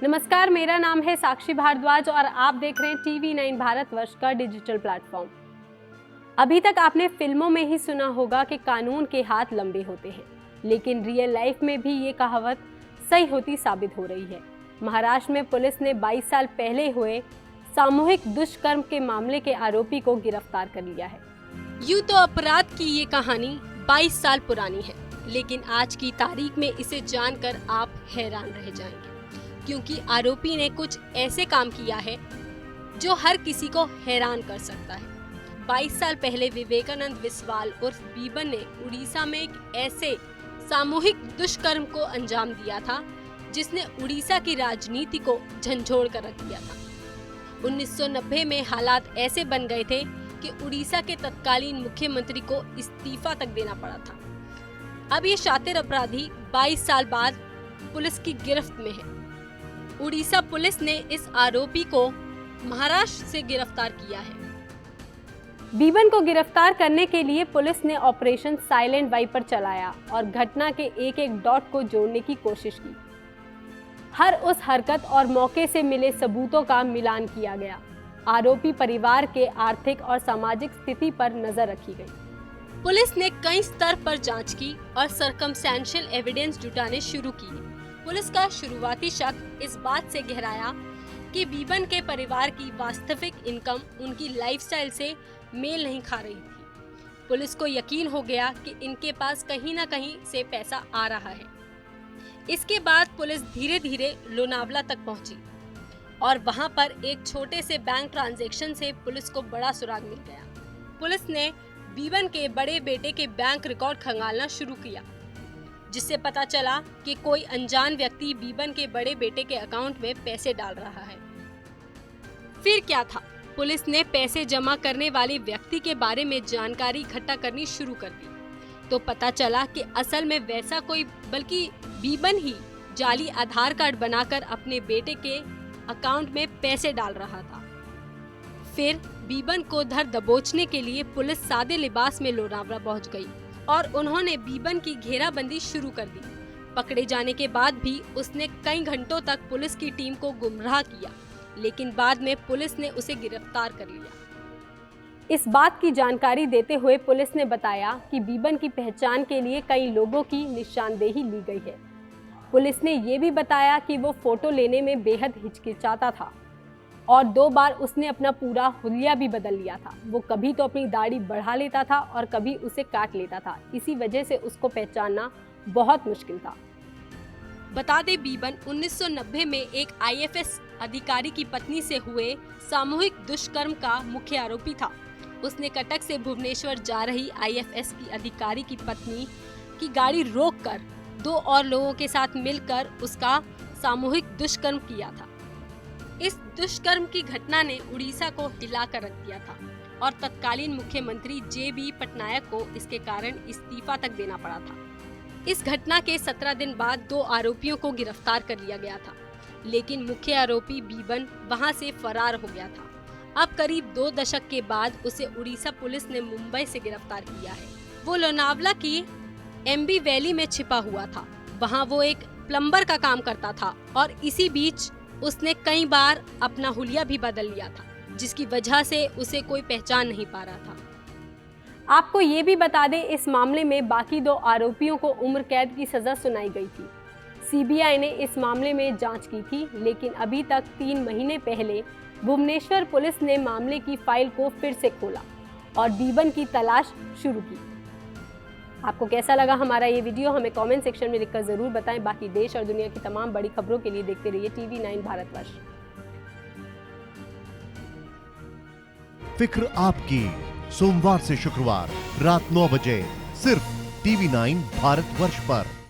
नमस्कार, मेरा नाम है साक्षी भारद्वाज और आप देख रहे हैं TV9 भारतवर्ष का डिजिटल प्लेटफॉर्म। अभी तक आपने फिल्मों में ही सुना होगा कि कानून के हाथ लंबे होते हैं, लेकिन रियल लाइफ में भी ये कहावत सही होती साबित हो रही है। महाराष्ट्र में पुलिस ने 22 साल पहले हुए सामूहिक दुष्कर्म के मामले के आरोपी को गिरफ्तार कर लिया है। यूं तो अपराध की ये कहानी 22 साल पुरानी है, लेकिन आज की तारीख में इसे जानकर आप हैरान रह जाएंगे, क्योंकि आरोपी ने कुछ ऐसे काम किया है जो हर किसी को हैरान कर सकता है। 22 साल पहले विवेकानंद विस्वाल उर्फ बीबन ने उड़ीसा में एक ऐसे सामूहिक दुष्कर्म को अंजाम दिया था जिसने उड़ीसा की राजनीति को झंझोड़ कर रख दिया था। 1990 में हालात ऐसे बन गए थे कि उड़ीसा के तत्कालीन मुख्यमंत्री को इस्तीफा तक देना पड़ा था। अब ये शातिर अपराधी 22 साल बाद पुलिस की गिरफ्त में है। उड़ीसा पुलिस ने इस आरोपी को महाराष्ट्र से गिरफ्तार किया है। बीबन को गिरफ्तार करने के लिए पुलिस ने ऑपरेशन साइलेंट वाइपर चलाया और घटना के एक एक डॉट को जोड़ने की कोशिश की। हर उस हरकत और मौके से मिले सबूतों का मिलान किया गया। आरोपी परिवार के आर्थिक और सामाजिक स्थिति पर नजर रखी गई। पुलिस ने कई स्तर पर जांच की और सर्कमस्टेंशियल एविडेंस जुटाने शुरू किए। पुलिस का शुरुआती शक इस बात से गहराया कि बीबन के परिवार की वास्तविक इनकम उनकी लाइफस्टाइल से मेल नहीं खा रही थी। पुलिस को यकीन हो गया कि इनके पास कहीं न कहीं से पैसा आ रहा है। इसके बाद पुलिस धीरे धीरे लोनावला तक पहुंची और वहां पर एक छोटे से बैंक ट्रांजैक्शन से पुलिस को बड़ा सुराग मिल गया। पुलिस ने बीबन के बड़े बेटे के बैंक रिकॉर्ड खंगालना शुरू किया, जिससे पता चला कि कोई अनजान व्यक्ति बीबन के बड़े बेटे के अकाउंट में पैसे डाल रहा है। फिर क्या था, पुलिस ने पैसे जमा करने वाले व्यक्ति के बारे में जानकारी इकट्ठा करनी शुरू कर दी, तो पता चला कि असल में वैसा कोई बल्कि बीबन ही जाली आधार कार्ड बनाकर अपने बेटे के अकाउंट में पैसे डाल रहा था। फिर बीबन को धर दबोचने के लिए पुलिस सादे लिबास में लोनावला पहुंच गई और उन्होंने बीबन की घेराबंदी शुरू कर दी। पकड़े जाने के बाद भी उसने कई घंटों तक पुलिस की टीम को गुमराह किया, लेकिन बाद में पुलिस ने उसे गिरफ्तार कर लिया। इस बात की जानकारी देते हुए पुलिस ने बताया कि बीबन की पहचान के लिए कई लोगों की निशानदेही ली गई है। पुलिस ने ये भी बताया कि वो फोटो लेने में बेहद हिचकिचाता था और 2 बार उसने अपना पूरा हुलिया भी बदल लिया था। वो कभी तो अपनी दाढ़ी बढ़ा लेता था और कभी उसे काट लेता था। इसी वजह से उसको पहचानना बहुत मुश्किल था। बता दे, बीबन 1990 में एक IFS अधिकारी की पत्नी से हुए सामूहिक दुष्कर्म का मुख्य आरोपी था। उसने कटक से भुवनेश्वर जा रही IFS की अधिकारी की पत्नी की गाड़ी रोककर 2 और लोगों के साथ मिलकर उसका सामूहिक दुष्कर्म किया था। इस दुष्कर्म की घटना ने उड़ीसा को हिलाकर रख दिया था और तत्कालीन मुख्यमंत्री JB पटनायक को इसके कारण इस्तीफा तक देना पड़ा था। इस घटना के 17 दिन बाद 2 आरोपियों को गिरफ्तार कर लिया गया था, लेकिन मुख्य आरोपी बीबन वहां से फरार हो गया था। अब करीब 2 दशक के बाद उसे उड़ीसा पुलिस ने मुंबई से गिरफ्तार किया है। वो लोनावला की MB वैली में छिपा हुआ था। वहाँ वो एक प्लम्बर का काम करता था और इसी बीच उसने कई बार अपना हुलिया भी बदल लिया था, जिसकी वजह से उसे कोई पहचान नहीं पा रहा था। आपको ये भी बता दें, इस मामले में बाकी 2 आरोपियों को उम्र कैद की सजा सुनाई गई थी। CBI ने इस मामले में जांच की थी, लेकिन अभी तक 3 महीने पहले भुवनेश्वर पुलिस ने मामले की फाइल को फिर से खोला और बीबन की तलाश शुरू की। आपको कैसा लगा हमारा ये वीडियो, हमें कमेंट सेक्शन में लिखकर जरूर बताएं। बाकी देश और दुनिया की तमाम बड़ी खबरों के लिए देखते रहिए TV9 भारतवर्ष। फिक्र आपकी, सोमवार से शुक्रवार रात 9 बजे सिर्फ TV9 भारतवर्ष पर।